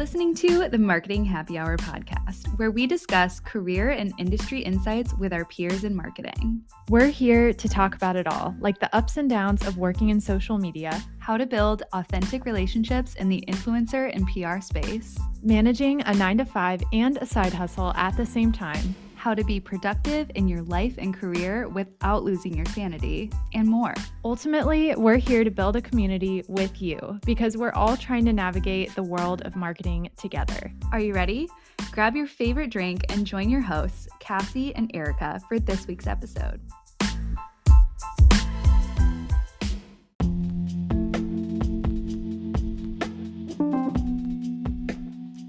listening to the Marketing Happy Hour podcast, where we discuss career and industry insights with our peers in marketing. We're here to talk about it all, like the ups and downs of working in social media, how to build authentic relationships in the influencer and PR space, managing a 9-to-5 and a side hustle at the same time, how to be productive in your life and career without losing your sanity, and more. Ultimately, we're here to build a community with you because we're all trying to navigate the world of marketing together. Are you ready? Grab your favorite drink and join your hosts, Cassie and Erica, for this week's episode.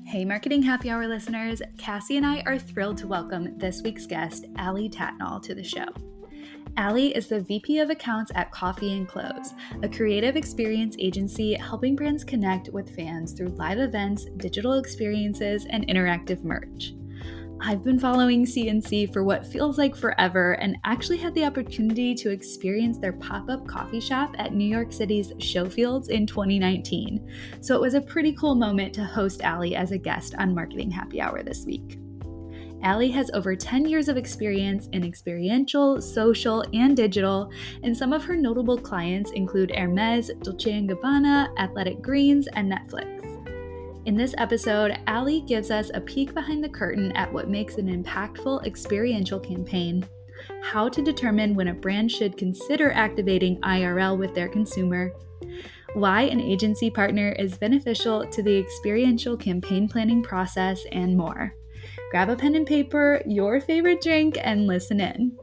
Hey, Marketing Happy Hour listeners, Cassie and I are thrilled to welcome this week's guest, Tatnall, to the show. Allie is the VP of Accounts at Coffee & Clothes, a creative experience agency helping brands connect with fans through live events, digital experiences, and interactive merch. I've been following CNC for what feels like forever and actually had the opportunity to experience their pop-up coffee shop at New York City's Showfields in 2019. So it was a pretty cool moment to host Allie as a guest on Marketing Happy Hour this week. Allie has over 10 years of experience in experiential, social, and digital, and some of her notable clients include Hermes, Dolce & Gabbana, Athletic Greens, and Netflix. In this episode, Allie gives us a peek behind the curtain at what makes an impactful experiential campaign, how to determine when a brand should consider activating IRL with their consumer, why an agency partner is beneficial to the experiential campaign planning process, and more. Grab a pen and paper, your favorite drink, and listen in.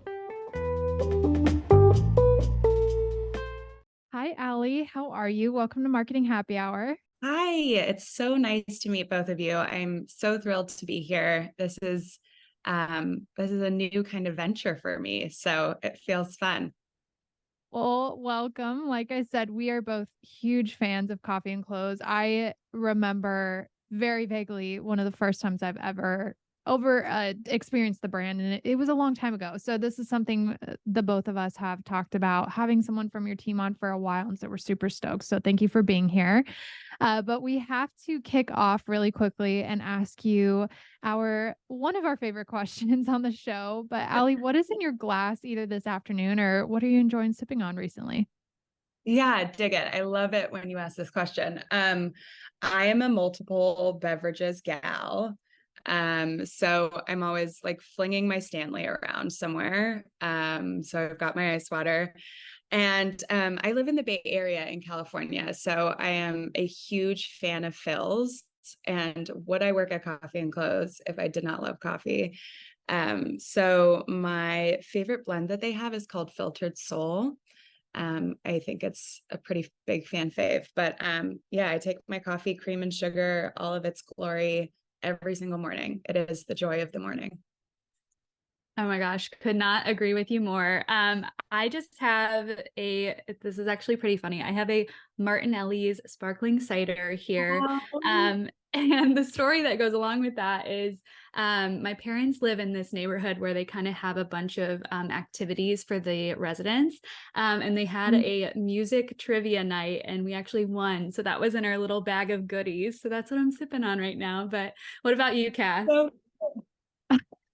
Hi, Allie. How are you? Welcome to Marketing Happy Hour. Hi, it's so nice to meet both of you. I'm so thrilled to be here. This is a new kind of venture for me, so it feels fun. Well, welcome. Like I said, we are both huge fans of Coffee & Clothes. I remember very vaguely one of the first times I've ever experienced the brand, and it was a long time ago. So this is something the both of us have talked about having someone from your team on for a while, and so we're super stoked. So thank you for being here. But we have to kick off really quickly and ask you one of our favorite questions on the show. But Allie, what is in your glass either this afternoon, or what are you enjoying sipping on recently? Yeah, dig it. I love it when you ask this question. I am a multiple beverages gal. So I'm always like flinging my Stanley around somewhere. So I've got my ice water, and I live in the Bay Area in California. So I am a huge fan of Phil's, and would I work at Coffee & Clothes if I did not love coffee? So my favorite blend that they have is called Filtered Soul. I think it's a pretty big fan fave, but yeah, I take my coffee, cream and sugar, all of its glory, every single morning. It is the joy of the morning. Oh my gosh, could not agree with you more. I just have this is actually pretty funny. I have a Martinelli's sparkling cider here. And the story that goes along with that is my parents live in this neighborhood where they kind of have a bunch of activities for the residents. And they had a music trivia night, and we actually won. So that was in our little bag of goodies. So that's what I'm sipping on right now. But what about you, Cass?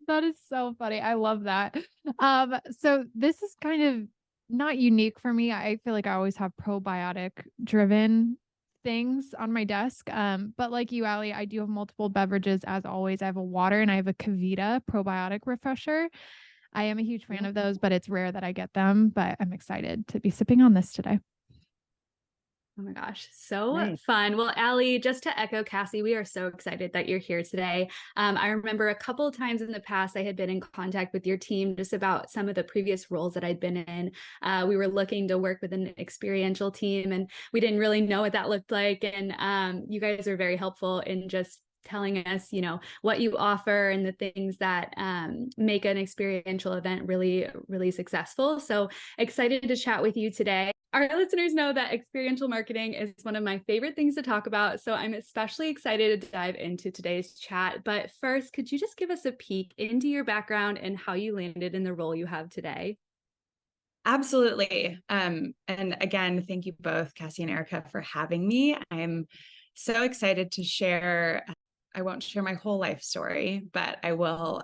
That is so funny. I love that. So this is kind of not unique for me. I feel like I always have probiotic driven things on my desk. But like you, Allie, I do have multiple beverages as always. I have a water and I have a Kavita probiotic refresher. I am a huge fan of those, but it's rare that I get them, but I'm excited to be sipping on this today. Oh my gosh, so fun. Well, Allie, just to echo Cassie, we are so excited that you're here today. I remember a couple of times in the past, I had been in contact with your team just about some of the previous roles that I'd been in. We were looking to work with an experiential team, and we didn't really know what that looked like. And you guys are very helpful in just telling us, what you offer and the things that make an experiential event really, really successful. So excited to chat with you today. Our listeners know that experiential marketing is one of my favorite things to talk about, so I'm especially excited to dive into today's chat. But first, could you just give us a peek into your background and how you landed in the role you have today? Absolutely. And again, thank you both, Cassie and Erica, for having me. I'm so excited to share. I won't share my whole life story, but I will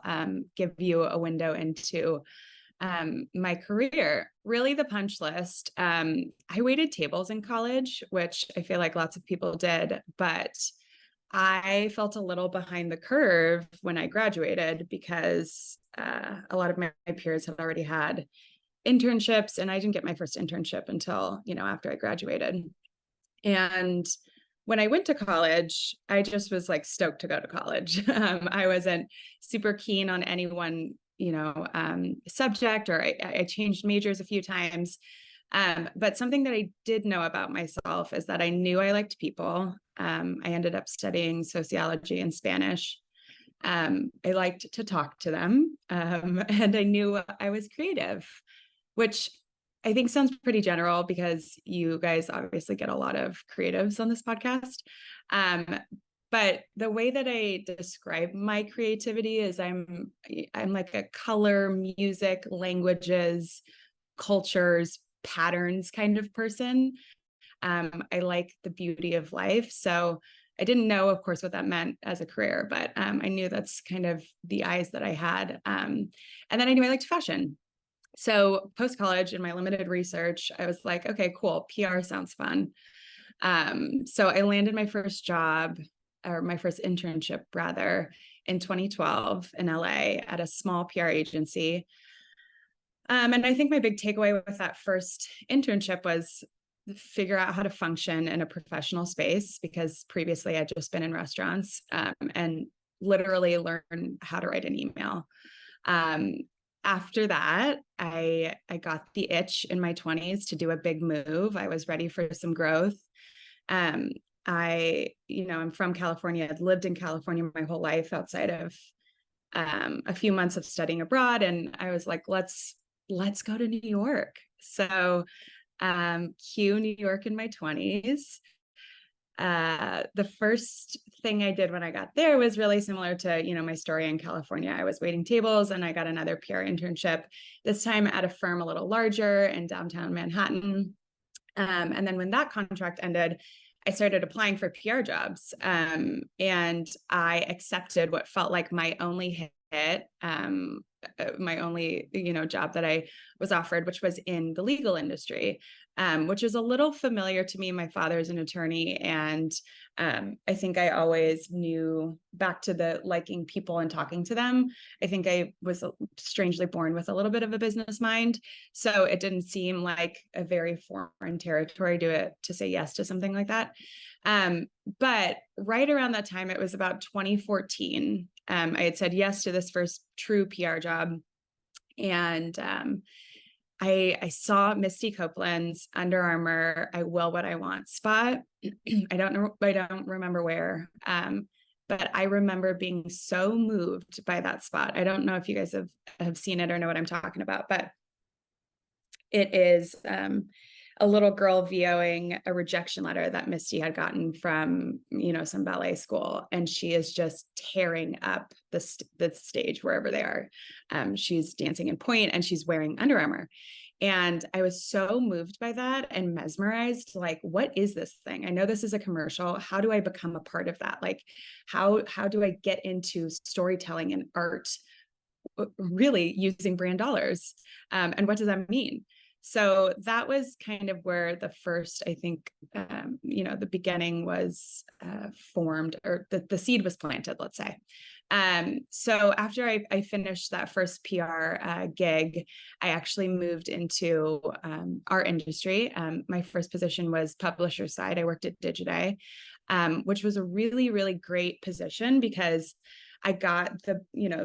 give you a window into my career. Really, the punch list. I waited tables in college, which I feel like lots of people did, but I felt a little behind the curve when I graduated because a lot of my peers had already had internships, and I didn't get my first internship until, after I graduated. And when I went to college, I just was like stoked to go to college. I wasn't super keen on any one, subject, or I changed majors a few times. But something that I did know about myself is that I knew I liked people. I ended up studying sociology and Spanish. I liked to talk to them, and I knew I was creative, which I think sounds pretty general because you guys obviously get a lot of creatives on this podcast. But the way that I describe my creativity is I'm like a color, music, languages, cultures, patterns kind of person. I like the beauty of life. So I didn't know, of course, what that meant as a career, but I knew that's kind of the eyes that I had. And then I knew I liked fashion. So post-college, in my limited research, I was like, okay, cool. PR sounds fun. So I landed my first job, or my first internship rather, in 2012 in LA at a small PR agency. And I think my big takeaway with that first internship was figure out how to function in a professional space, because previously I'd just been in restaurants, and literally learn how to write an email. After that, I got the itch in my 20s to do a big move. I was ready for some growth. I'm from California. I'd lived in California my whole life outside of a few months of studying abroad. And I was like, let's go to New York. So cue New York in my 20s. The first thing I did when I got there was really similar to, my story in California. I was waiting tables and I got another PR internship, this time at a firm a little larger in downtown Manhattan. And then when that contract ended, I started applying for PR jobs. And I accepted what felt like my only hit, my only, job that I was offered, which was in the legal industry, which was a little familiar to me. My father's an attorney, and I think I always knew, back to the liking people and talking to them, I think I was strangely born with a little bit of a business mind. So it didn't seem like a very foreign territory to say yes to something like that. But right around that time, it was about 2014, I had said yes to this first true PR job. And I saw Misty Copeland's Under Armour "I Will What I Want" spot. I don't remember where, but I remember being so moved by that spot. I don't know if you guys have seen it or know what I'm talking about, but it is a little girl VOing a rejection letter that Misty had gotten from, some ballet school. And she is just tearing up the stage wherever they are. She's dancing in pointe and she's wearing Under Armour. And I was so moved by that and mesmerized, like, what is this thing? I know this is a commercial. How do I become a part of that? Like, how do I get into storytelling and art, really using brand dollars? And what does that mean? So that was kind of where the first, I think, the beginning was formed, or the seed was planted, let's say. So after I finished that first PR gig, I actually moved into our industry. My first position was publisher side. I worked at Digiday, which was a really, really great position because I got the,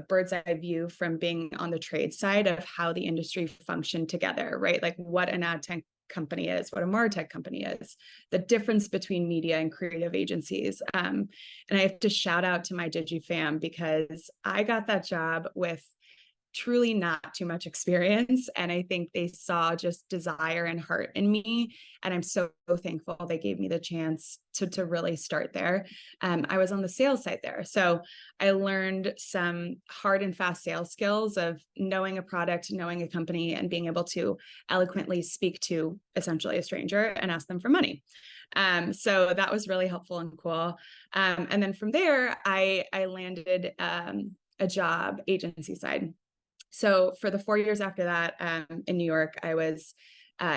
bird's eye view from being on the trade side of how the industry functioned together, right? Like what an ad tech company is, what a MarTech company is, the difference between media and creative agencies. And I have to shout out to my DigiFam, because I got that job with truly not too much experience. And I think they saw just desire and heart in me. And I'm so thankful they gave me the chance to really start there. I was on the sales side there. So I learned some hard and fast sales skills of knowing a product, knowing a company, and being able to eloquently speak to essentially a stranger and ask them for money. So that was really helpful and cool. And then from there, I landed a job agency side. So for the 4 years after that, in New York, I was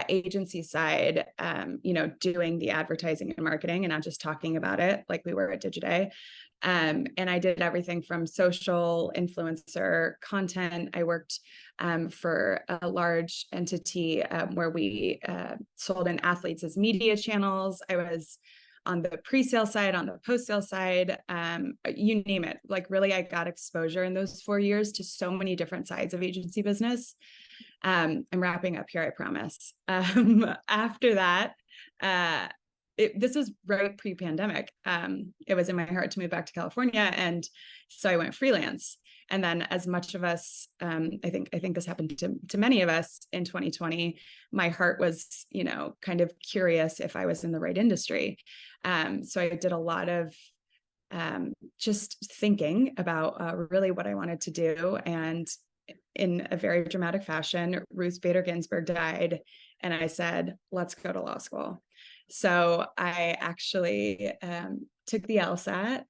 agency side, doing the advertising and marketing and not just talking about it like we were at Digiday. And I did everything from social influencer content. I worked for a large entity where we sold in athletes as media channels. I was on the pre-sale side, on the post-sale side, you name it. Like really, I got exposure in those 4 years to so many different sides of agency business. I'm wrapping up here, I promise. After that, this was right pre-pandemic. It was in my heart to move back to California, and so I went freelance. And then, as much of us, I think this happened to many of us in 2020. My heart was, kind of curious if I was in the right industry. So I did a lot of just thinking about really what I wanted to do. And in a very dramatic fashion, Ruth Bader Ginsburg died, and I said, "Let's go to law school." So I actually took the LSAT.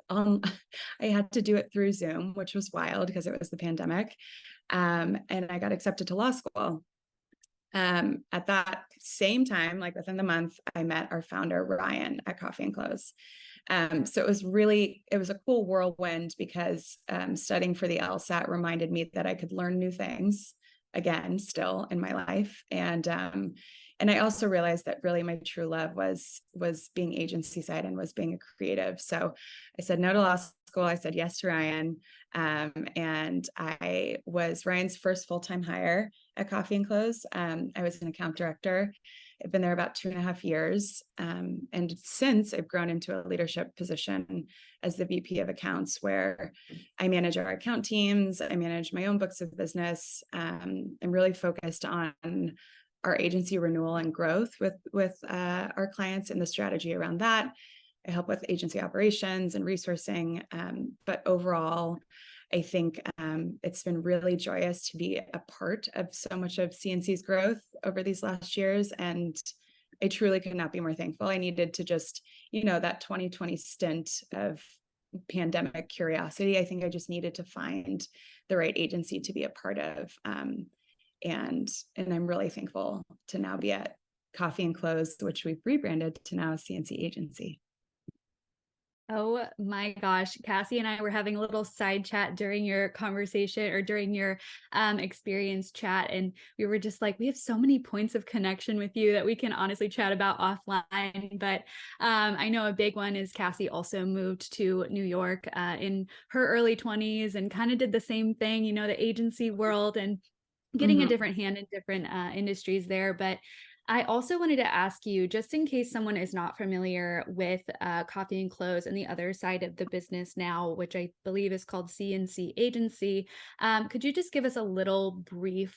I had to do it through Zoom, which was wild because it was the pandemic. And I got accepted to law school. At that same time, like within the month, I met our founder, Ryan, at Coffee and Clothes. So it was a cool whirlwind because studying for the LSAT reminded me that I could learn new things again, still in my life. And I also realized that really my true love was being agency side and was being a creative. So I said no to law school. I said yes to Ryan. And I was Ryan's first full-time hire at Coffee and Clothes. I was an account director. I've been there about 2.5 years. And since I've grown into a leadership position as the VP of accounts, where I manage our account teams, I manage my own books of business. I'm really focused on our agency renewal and growth with our clients and the strategy around that. I help with agency operations and resourcing. But overall, I think it's been really joyous to be a part of so much of CNC's growth over these last years. And I truly could not be more thankful. I needed to just, that 2020 stint of pandemic curiosity, I think I just needed to find the right agency to be a part of. And I'm really thankful to now be at Coffee and Clothes, which we've rebranded to now CNC Agency. Oh my gosh, Cassie and I were having a little side chat during your conversation or during your experience chat. And we were just like, we have so many points of connection with you that we can honestly chat about offline. But I know a big one is Cassie also moved to New York in her early 20s and kind of did the same thing, the agency world and getting a different hand in different industries there. But I also wanted to ask you, just in case someone is not familiar with Coffee and Clothes and the other side of the business now, which I believe is called CNC Agency, could you just give us a little brief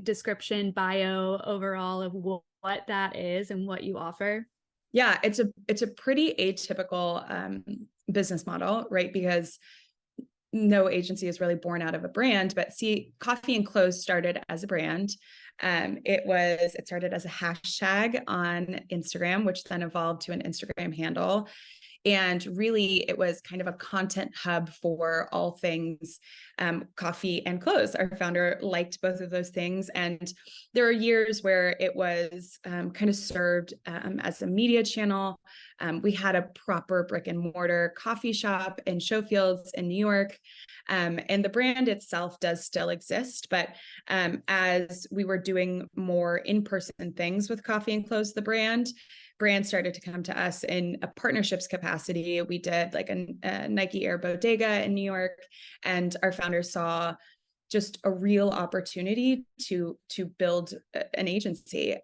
description, bio overall of what that is and what you offer? Yeah, it's a pretty atypical business model, right? Because no agency is really born out of a brand, but Coffee and Clothes started as a brand. It started as a hashtag on Instagram, which then evolved to an Instagram handle. And really, it was kind of a content hub for all things coffee and clothes. Our founder liked both of those things. And there are years where it was kind of served as a media channel. We had a proper brick and mortar coffee shop in Showfields in New York. And the brand itself does still exist. But as we were doing more in-person things with Coffee and Clothes, the brand started to come to us in a partnerships capacity. We did like a Nike Air Bodega in New York, and our founders saw just a real opportunity to build an agency.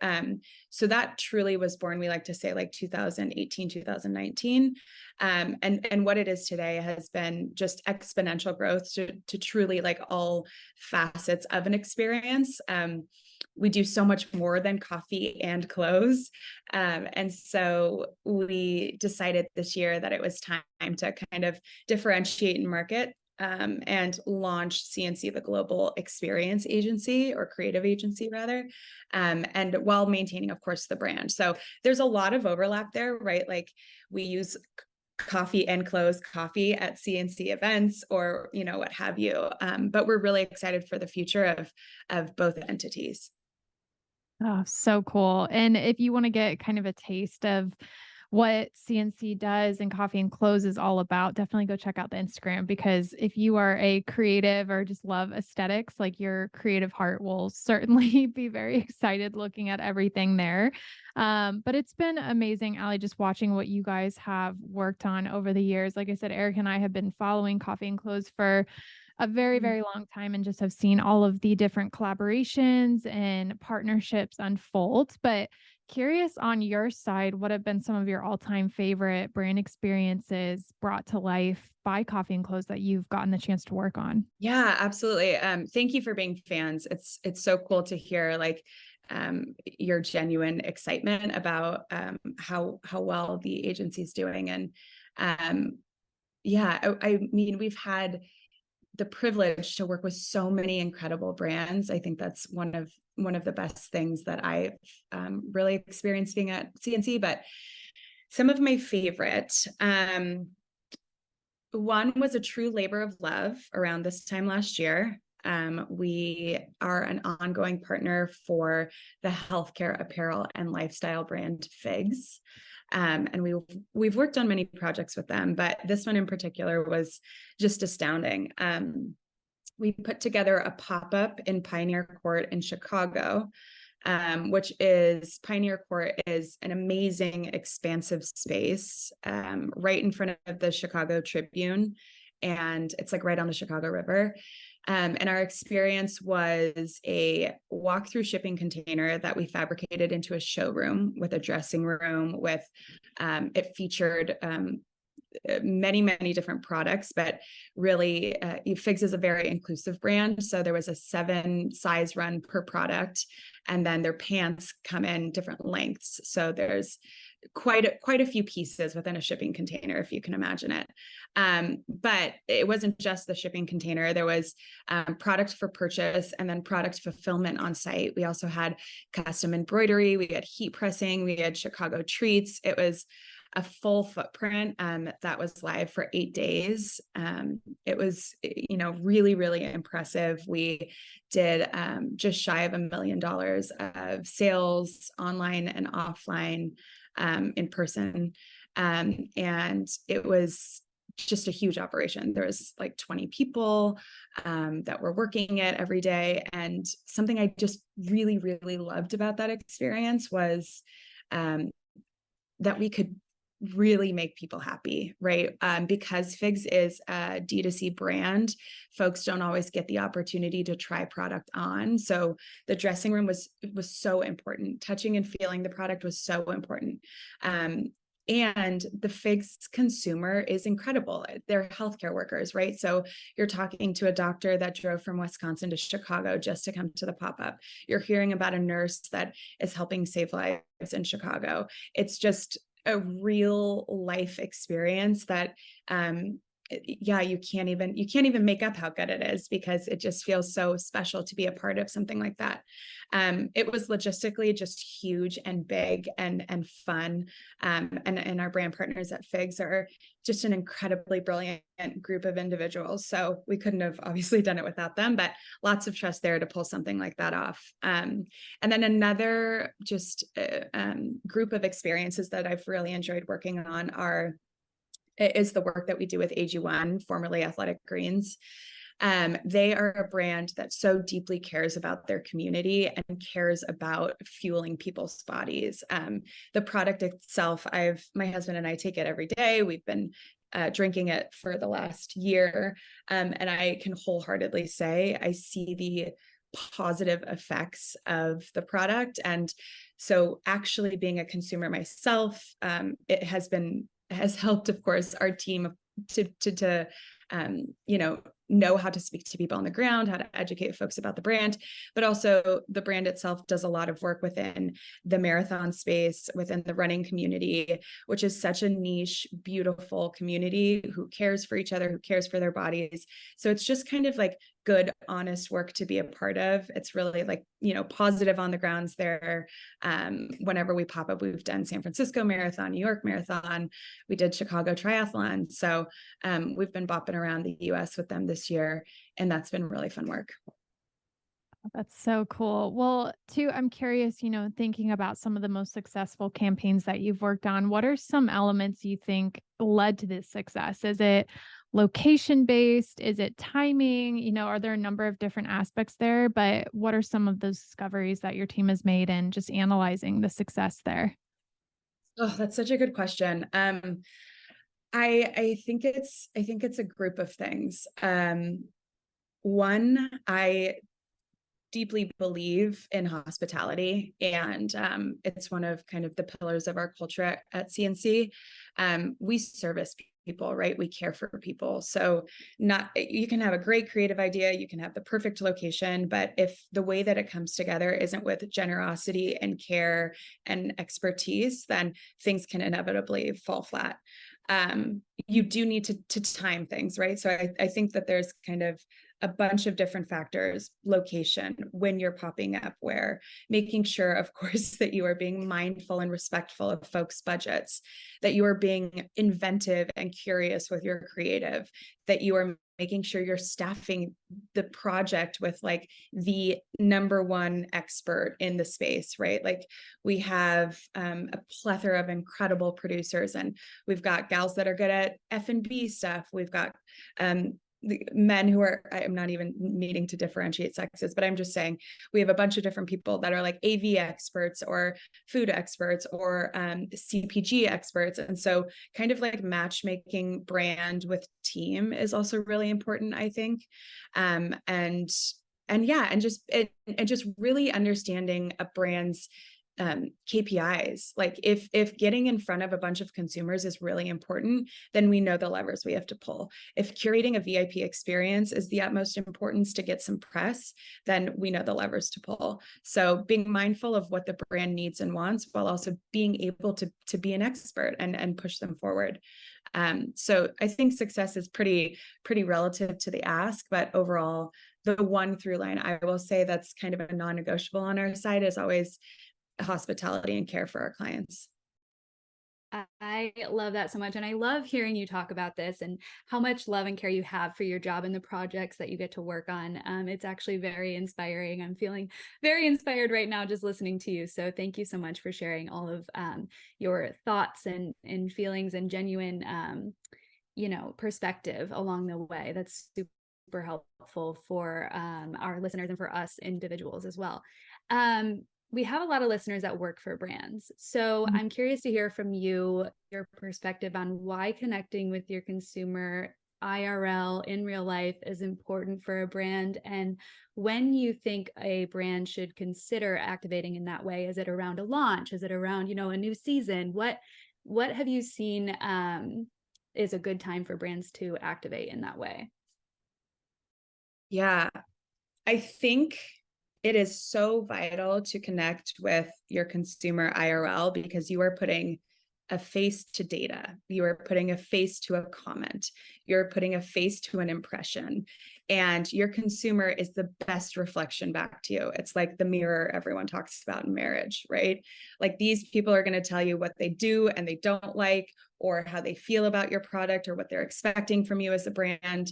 So that truly was born, we like to say, like 2018, 2019. And what it is today has been just exponential growth to truly like all facets of an experience. We do so much more than coffee and clothes. And so we decided this year that it was time to kind of differentiate and market and launched CNC, the global experience agency, or creative agency rather, and while maintaining, of course, the brand. So there's a lot of overlap there, right? Like we use coffee and clothes coffee at CNC events, or what have you. But we're really excited for the future of both entities. Oh, so cool. And if you want to get kind of a taste of what CNC does and coffee and clothes is all about, definitely go check out the Instagram, because if you are a creative or just love aesthetics, like your creative heart will certainly be very excited looking at everything there. But it's been amazing, Allie, just watching what you guys have worked on over the years. Like I said, Eric and I have been following coffee and clothes for a very, very long time and just have seen all of the different collaborations and partnerships unfold. But curious on your side, what have been some of your all-time favorite brand experiences brought to life by Coffee and Clothes that you've gotten the chance to work on? Yeah, absolutely. Thank you for being fans. It's so cool to hear like your genuine excitement about how well the agency's doing. And yeah, I mean, we've had the privilege to work with so many incredible brands. I think that's one of the best things that I've really experienced being at CNC. But some of my favorite, one was a true labor of love around this time last year. We are an ongoing partner for the healthcare apparel and lifestyle brand Figs. And we've worked on many projects with them, but this one in particular was just astounding. We put together a pop-up in Pioneer Court in Chicago, which is Pioneer Court is an amazing, expansive space right in front of the Chicago Tribune. And it's like right on the Chicago River. And our experience was a walk-through shipping container that we fabricated into a showroom with a dressing room with, it featured many different products, but really Figs is a very inclusive brand. So there was a 7 size run per product, and then their pants come in different lengths. So there's quite a few pieces within a shipping container, if you can imagine it. But it wasn't just the shipping container. There was product for purchase and then product fulfillment on site. We also had custom embroidery, we had heat pressing, we had Chicago treats. It was a full footprint that was live for 8 days. It was, really impressive. We did just shy of $1 million of sales online and offline, in person. And it was just a huge operation. There was like 20 people that were working it every day. And something I just really loved about that experience was that we could really make people happy, right? Because Figs is a D2C brand, folks don't always get the opportunity to try product on. So the dressing room was so important. Touching and feeling the product was so important. And the Figs consumer is incredible. They're healthcare workers, right? So you're talking to a doctor that drove from Wisconsin to Chicago just to come to the pop-up. You're hearing about a nurse that is helping save lives in Chicago. It's just a real life experience that you can't even make up how good it is, because it just feels so special to be a part of something like that. It was logistically just huge and big and fun. And our brand partners at Figs are just an incredibly brilliant group of individuals. So we couldn't have obviously done it without them, but lots of trust there to pull something like that off. And then another just group of experiences that I've really enjoyed working on is the work that we do with AG1, formerly Athletic Greens. They are a brand that so deeply cares about their community and cares about fueling people's bodies. The product itself, my husband and I take it every day. We've been drinking it for the last year. And I can wholeheartely say I see the positive effects of the product. And so actually being a consumer myself, it has helped, of course, our team to know how to speak to people on the ground, how to educate folks about the brand, but also the brand itself does a lot of work within the marathon space, within the running community, which is such a niche, beautiful community who cares for each other, who cares for their bodies. So it's just kind of like good, honest work to be a part of. It's really like, positive on the grounds there. Whenever we pop up, we've done San Francisco Marathon, New York Marathon, we did Chicago Triathlon. So we've been bopping around the US with them this year, and that's been really fun work. That's so cool. Well, too, I'm curious, thinking about some of the most successful campaigns that you've worked on, what are some elements you think led to this success? Is it location based? Is it timing? Are there a number of different aspects there? But what are some of those discoveries that your team has made in just analyzing the success there? Oh, that's such a good question. I think it's a group of things. One, I deeply believe in hospitality, and it's one of kind of the pillars of our culture at CNC. We service people, right? We care for people. So you can have a great creative idea, you can have the perfect location, but if the way that it comes together isn't with generosity and care and expertise, then things can inevitably fall flat. You do need to time things, right? So I think that there's kind of a bunch of different factors: location, when you're popping up where, making sure, of course, that you are being mindful and respectful of folks' budgets, that you are being inventive and curious with your creative, that you are making sure you're staffing the project with like the number one expert in the space, right? Like we have a plethora of incredible producers, and we've got gals that are good at F&B stuff. We've got the men who are, I'm not even needing to differentiate sexes, but I'm just saying we have a bunch of different people that are like AV experts or food experts or CPG experts. And so kind of like matchmaking brand with team is also really important, I think. And just really understanding a brand's KPIs. Like if getting in front of a bunch of consumers is really important, then we know the levers we have to pull. If curating a VIP experience is the utmost importance to get some press, then we know the levers to pull. So being mindful of what the brand needs and wants, while also being able to be an expert and push them forward. So I think success is pretty relative to the ask, but overall, the one through line I will say that's kind of a non-negotiable on our side is always hospitality and care for our clients. I love that so much. And I love hearing you talk about this and how much love and care you have for your job and the projects that you get to work on. It's actually very inspiring. I'm feeling very inspired right now just listening to you. So thank you so much for sharing all of your thoughts and feelings and genuine, perspective along the way. That's super helpful for our listeners and for us individuals as well. We have a lot of listeners that work for brands. So I'm curious to hear from you, your perspective on why connecting with your consumer IRL in real life is important for a brand, and when you think a brand should consider activating in that way. Is it around a launch? Is it around, a new season? What have you seen is a good time for brands to activate in that way? Yeah, I think it is so vital to connect with your consumer IRL because you are putting a face to data. You are putting a face to a comment. You're putting a face to an impression. And your consumer is the best reflection back to you. It's like the mirror everyone talks about in marriage, right? Like these people are going to tell you what they do and they don't like, or how they feel about your product, or what they're expecting from you as a brand.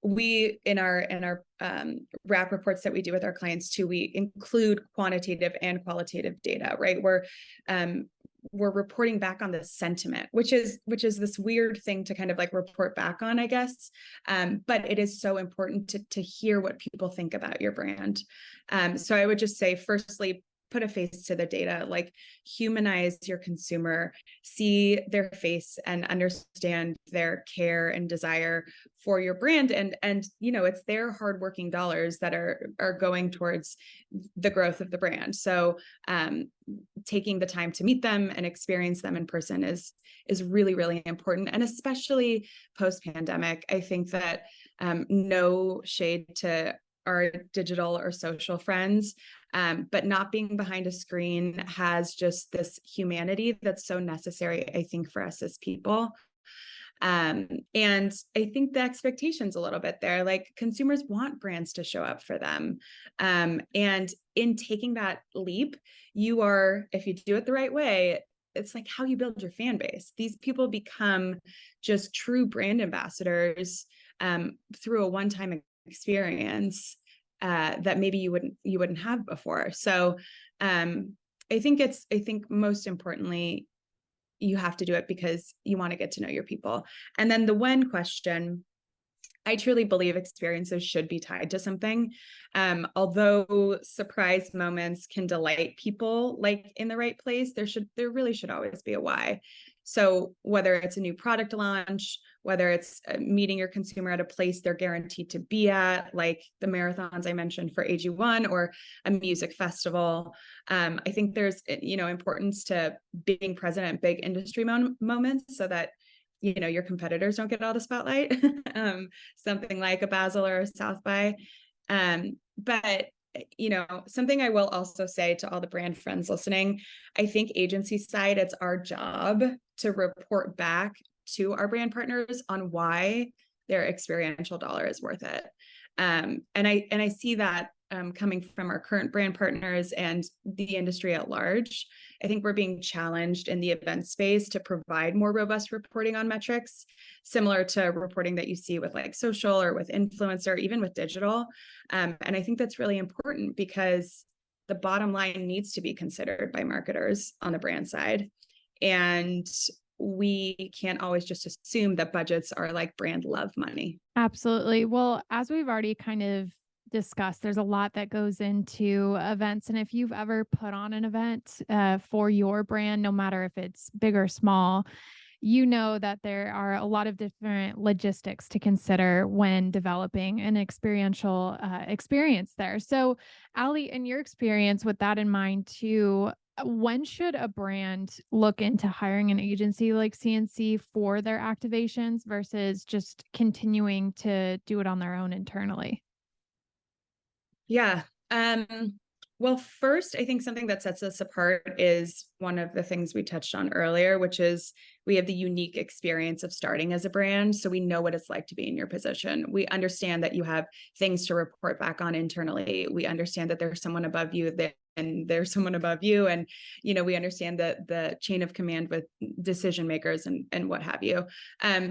We in our RAP reports that we do with our clients too, we include quantitative and qualitative data, right? We're reporting back on the sentiment, which is this weird thing to kind of like report back on, I guess. But it is so important to hear what people think about your brand. So I would just say, firstly, put a face to the data, like humanize your consumer, see their face and understand their care and desire for your brand. And it's their hardworking dollars that are going towards the growth of the brand. So taking the time to meet them and experience them in person is really, really important. And especially post-pandemic, I think that No shade to our digital or social friends, but not being behind a screen has just this humanity that's so necessary, I think, for us as people. And I think the expectation's a little bit there, like consumers want brands to show up for them. And in taking that leap, you are, if you do it the right way, it's like how you build your fan base. These people become just true brand ambassadors through a one-time experience that maybe you wouldn't have before. So I think most importantly, you have to do it because you want to get to know your people. And then the when question, I truly believe experiences should be tied to something. Although surprise moments can delight people, like in the right place, there really should always be a why. So whether it's a new product launch, whether it's meeting your consumer at a place they're guaranteed to be at, like the marathons I mentioned for AG1 or a music festival, I think there's importance to being present at big industry moments so that your competitors don't get all the spotlight, something like a Basel or a South by. But something I will also say to all the brand friends listening, I think agency side, it's our job to report back to our brand partners on why their experiential dollar is worth it. And I see that coming from our current brand partners and the industry at large. I think we're being challenged in the event space to provide more robust reporting on metrics, similar to reporting that you see with like social or with influencer, even with digital. And I think that's really important because the bottom line needs to be considered by marketers on the brand side. And we can't always just assume that budgets are like brand love money. Absolutely. Well, as we've already kind of discussed, there's a lot that goes into events. And if you've ever put on an event for your brand, no matter if it's big or small, you know that there are a lot of different logistics to consider when developing an experiential experience there. So, Ali, in your experience with that in mind too, when should a brand look into hiring an agency like CNC for their activations versus just continuing to do it on their own internally? Yeah. Well, first, I think something that sets us apart is one of the things we touched on earlier, which is we have the unique experience of starting as a brand. So we know what it's like to be in your position. We understand that you have things to report back on internally. We understand that there's someone above you and there's someone above you. And, we understand the chain of command with decision makers and what have you.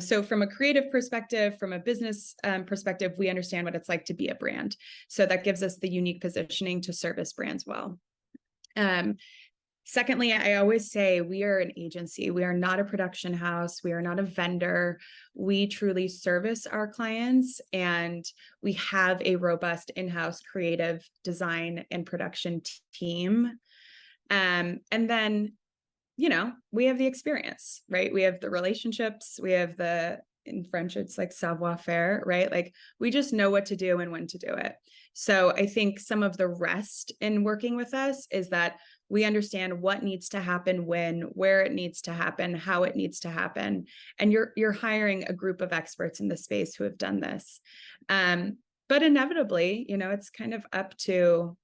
So from a creative perspective, from a business perspective, we understand what it's like to be a brand. So that gives us the unique positioning to service brands well. Secondly, I always say we are an agency. We are not a production house. We are not a vendor. We truly service our clients, and we have a robust in-house creative design and production team. And then, we have the experience, right? We have the relationships. We have in French, it's like savoir faire, right? Like we just know what to do and when to do it. So I think some of the rest in working with us is that we understand what needs to happen when, where it needs to happen, how it needs to happen. And you're hiring a group of experts in the space who have done this. But inevitably, it's kind of up to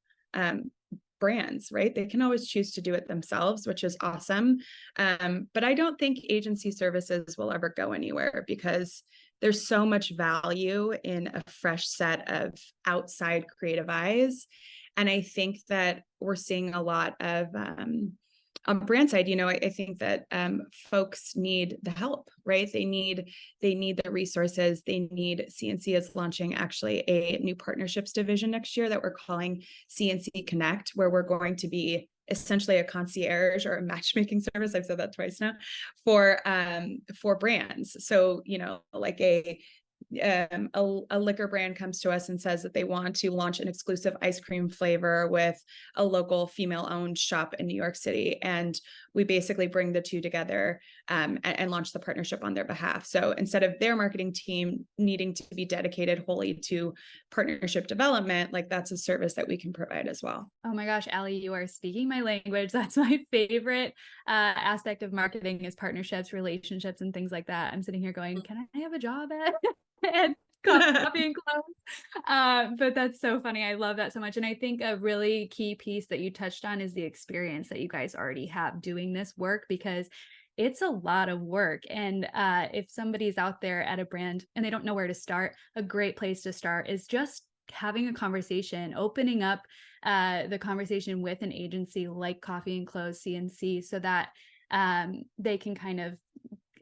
brands, right? They can always choose to do it themselves, which is awesome. But I don't think agency services will ever go anywhere because there's so much value in a fresh set of outside creative eyes. And I think that we're seeing a lot of on brand side, I think that folks need the help, right? They need the resources. They need CNC is launching actually a new partnerships division next year that we're calling CNC Connect, where we're going to be essentially a concierge or a matchmaking service. I've said that twice now for brands. So, like a liquor brand comes to us and says that they want to launch an exclusive ice cream flavor with a local female-owned shop in New York City. And we basically bring the two together and launch the partnership on their behalf. So instead of their marketing team needing to be dedicated wholly to partnership development, like that's a service that we can provide as well. Oh my gosh, Ali, you are speaking my language. That's my favorite aspect of marketing is partnerships, relationships, and things like that. I'm sitting here going, can I have a job at coffee and clothes. But that's so funny. I love that so much. And I think a really key piece that you touched on is the experience that you guys already have doing this work, because it's a lot of work. And if somebody's out there at a brand and they don't know where to start, a great place to start is just having a conversation, opening up the conversation with an agency like Coffee and Clothes CNC, so that they can kind of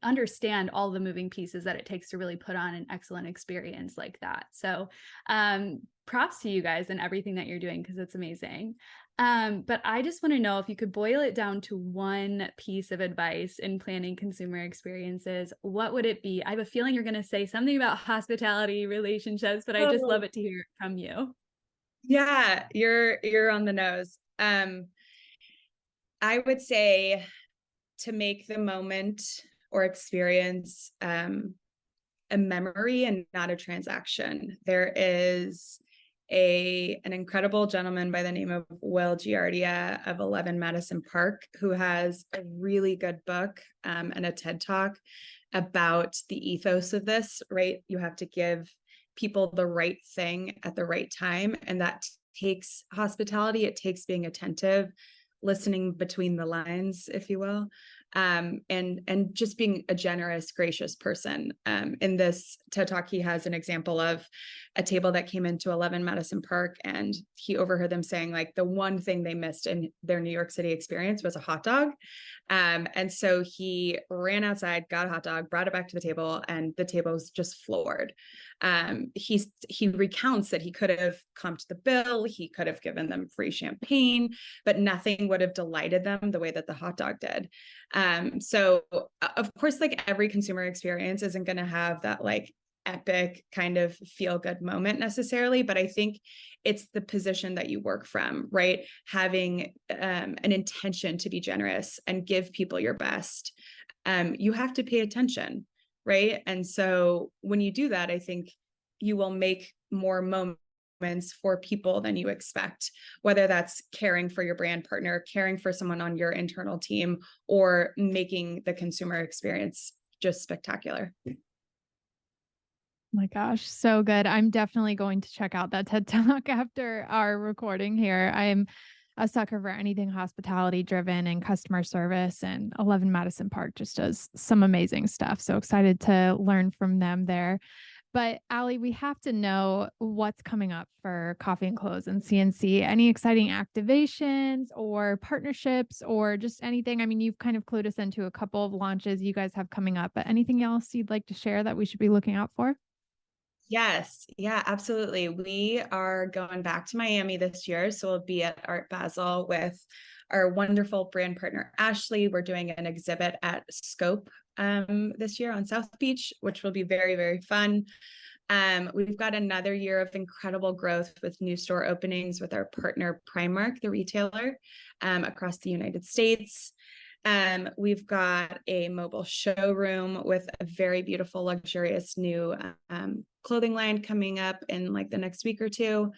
understand all the moving pieces that it takes to really put on an excellent experience like that. So props to you guys and everything that you're doing, because it's amazing. But I just want to know, if you could boil it down to one piece of advice in planning consumer experiences, what would it be? I have a feeling you're going to say something about hospitality, relationships, but I just love it to hear it from you. Yeah, you're on the nose. I would say to make the moment or experience a memory and not a transaction. There is an incredible gentleman by the name of Will Giardia of 11 Madison Park, who has a really good book and a TED Talk about the ethos of this, right? You have to give people the right thing at the right time. And that takes hospitality. It takes being attentive, listening between the lines, if you will. And just being a generous, gracious person. In this TED Talk, he has an example of a table that came into 11 Madison Park, and he overheard them saying, like, the one thing they missed in their New York City experience was a hot dog. And so he ran outside, got a hot dog, brought it back to the table, and the table was just floored. He recounts that he could have comped the bill, he could have given them free champagne, but nothing would have delighted them the way that the hot dog did. So of course, like, every consumer experience isn't going to have that like epic kind of feel good moment necessarily, but I think it's the position that you work from, right? Having an intention to be generous and give people your best. You have to pay attention, right? And so when you do that, I think you will make more moments for people than you expect, whether that's caring for your brand partner, caring for someone on your internal team, or making the consumer experience just spectacular. My gosh, so good. I'm definitely going to check out that TED Talk after our recording here. I'm a sucker for anything hospitality driven and customer service, and 11 Madison Park just does some amazing stuff. So excited to learn from them there. But Allie, we have to know what's coming up for Coffee and Clothes and CNC. Any exciting activations or partnerships or just anything? I mean, you've kind of clued us into a couple of launches you guys have coming up, but anything else you'd like to share that we should be looking out for? Yes. Yeah, absolutely. We are going back to Miami this year. So we'll be at Art Basel with our wonderful brand partner, Ashley. We're doing an exhibit at Scope this year on South Beach, which will be very, very fun. We've got another year of incredible growth with new store openings with our partner Primark, the retailer, across the United States. We've got a mobile showroom with a very beautiful, luxurious new clothing line coming up in like the next week or two.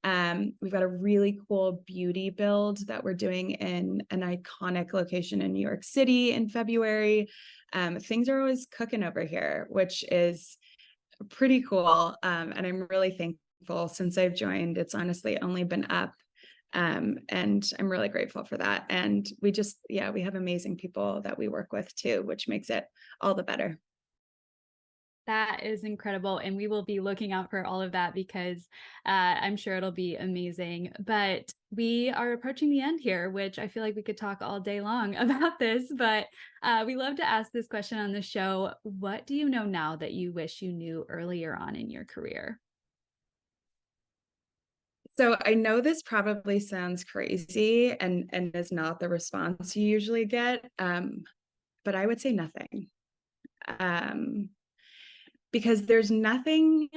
We've got a really cool beauty build that we're doing in an iconic location in New York City in February. Things are always cooking over here, which is pretty cool. And I'm really thankful. Since I've joined, it's honestly only been up. And I'm really grateful for that. And we have amazing people that we work with too, which makes it all the better. That is incredible. And we will be looking out for all of that, because I'm sure it'll be amazing. But we are approaching the end here, which I feel like we could talk all day long about this. But we love to ask this question on the show. What do you know now that you wish you knew earlier on in your career? So I know this probably sounds crazy and is not the response you usually get, but I would say nothing. Because there's nothing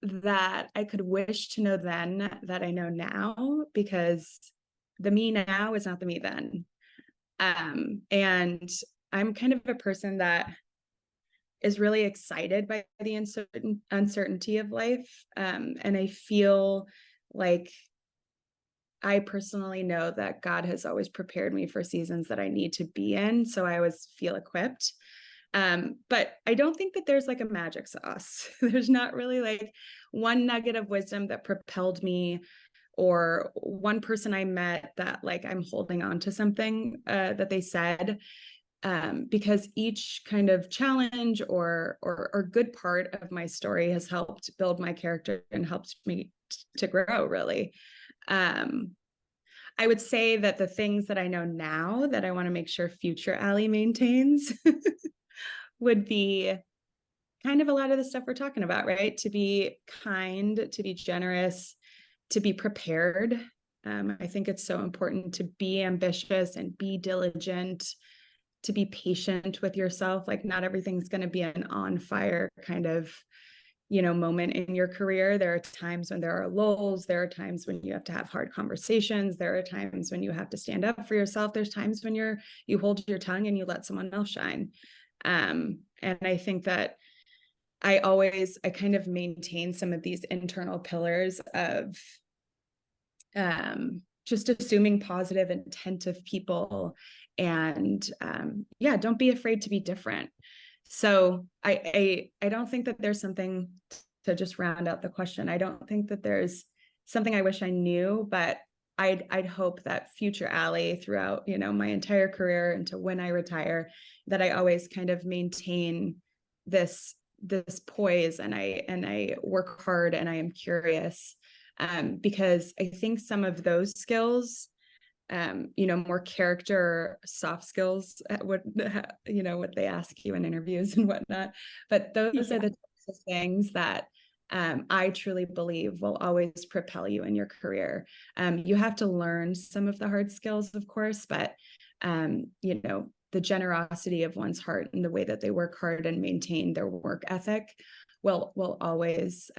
that I could wish to know then that I know now, because the me now is not the me then. And I'm kind of a person that is really excited by the uncertainty of life. And I feel like I personally know that God has always prepared me for seasons that I need to be in. So I always feel equipped. But I don't think that there's like a magic sauce. There's not really like one nugget of wisdom that propelled me, or one person I met that like I'm holding on to something that they said, because each kind of challenge or good part of my story has helped build my character and helped me to grow, really. I would say that the things that I know now that I want to make sure future Allie maintains would be kind of a lot of the stuff we're talking about, right? To be kind, to be generous, to be prepared. I think it's so important to be ambitious and be diligent, to be patient with yourself. Like, not everything's going to be an on fire kind of, moment in your career. There are times when there are lulls. There are times when you have to have hard conversations. There are times when you have to stand up for yourself. There's times when you hold your tongue and you let someone else shine. And I think that I kind of maintain some of these internal pillars of just assuming positive, attentive people, and don't be afraid to be different. So I don't think that there's something, to just round out the question, I don't think that there's something I wish I knew, but I'd hope that future Allie, throughout, my entire career into when I retire, that I always kind of maintain this poise, and I work hard, and I am curious, because I think some of those skills, more character, soft skills, what they ask you in interviews and whatnot, but those are the types of things that I truly believe will always propel you in your career. You have to learn some of the hard skills, of course, but the generosity of one's heart and the way that they work hard and maintain their work ethic will always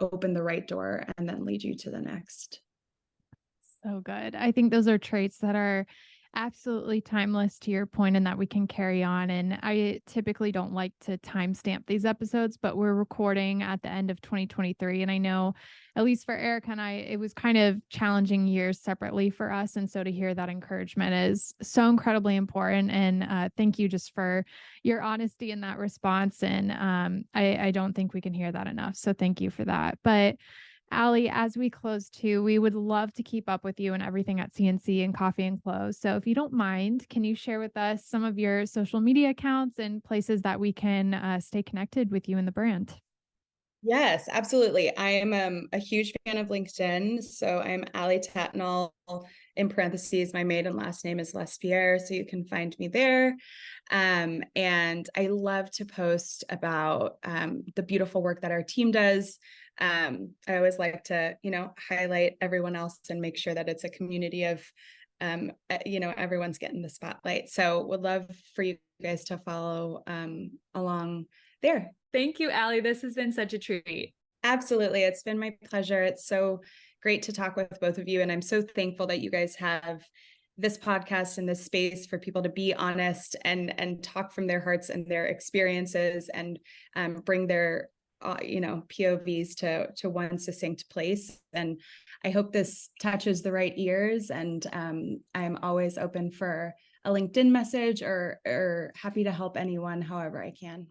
open the right door and then lead you to the next. So good. I think those are traits that are absolutely timeless, to your point, and that we can carry on. And I typically don't like to timestamp these episodes, but we're recording at the end of 2023. And I know, at least for Erica and I, it was kind of challenging years separately for us. And so to hear that encouragement is so incredibly important. And thank you just for your honesty in that response. And I don't think we can hear that enough. So thank you for that. But Allie, as we close too, we would love to keep up with you and everything at CNC and Coffee and Clothes. So if you don't mind, can you share with us some of your social media accounts and places that we can stay connected with you and the brand? Yes, absolutely. I am a huge fan of LinkedIn. So I'm Allie Tatnall. In parentheses, my maiden last name is Lespierre, so you can find me there. And I love to post about the beautiful work that our team does. I always like to, highlight everyone else and make sure that it's a community of, everyone's getting the spotlight. So would love for you guys to follow along there. Thank you, Allie. This has been such a treat. Absolutely. It's been my pleasure. It's so great to talk with both of you. And I'm so thankful that you guys have this podcast and this space for people to be honest and talk from their hearts and their experiences, and bring their POVs to one succinct place. And I hope this touches the right ears, and I'm always open for a LinkedIn message or happy to help anyone however I can.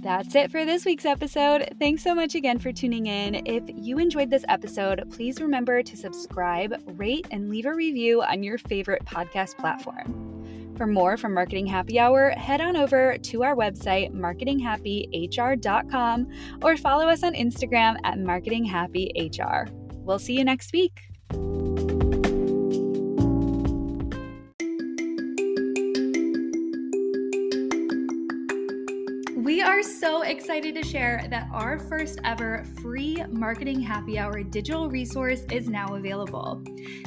That's it for this week's episode. Thanks so much again for tuning in. If you enjoyed this episode, please remember to subscribe, rate, and leave a review on your favorite podcast platform. For more from Marketing Happy Hour, head on over to our website, marketinghappyhr.com, or follow us on Instagram at marketinghappyhr. We'll see you next week. We are so excited to share that our first ever free Marketing Happy Hour digital resource is now available.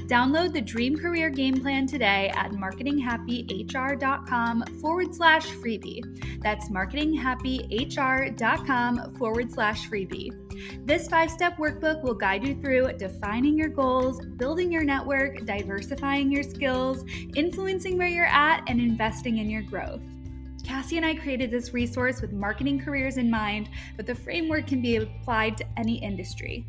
Download the Dream Career Game Plan today at marketinghappyhr.com/freebie. That's marketinghappyhr.com/freebie. This 5-step workbook will guide you through defining your goals, building your network, diversifying your skills, influencing where you're at, and investing in your growth. Cassie and I created this resource with marketing careers in mind, but the framework can be applied to any industry.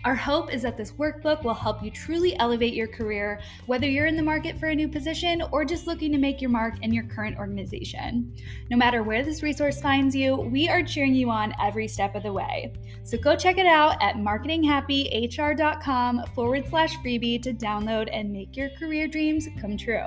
Our hope is that this workbook will help you truly elevate your career, whether you're in the market for a new position or just looking to make your mark in your current organization. No matter where this resource finds you, we are cheering you on every step of the way. So go check it out at marketinghappyhr.com/freebie to download and make your career dreams come true.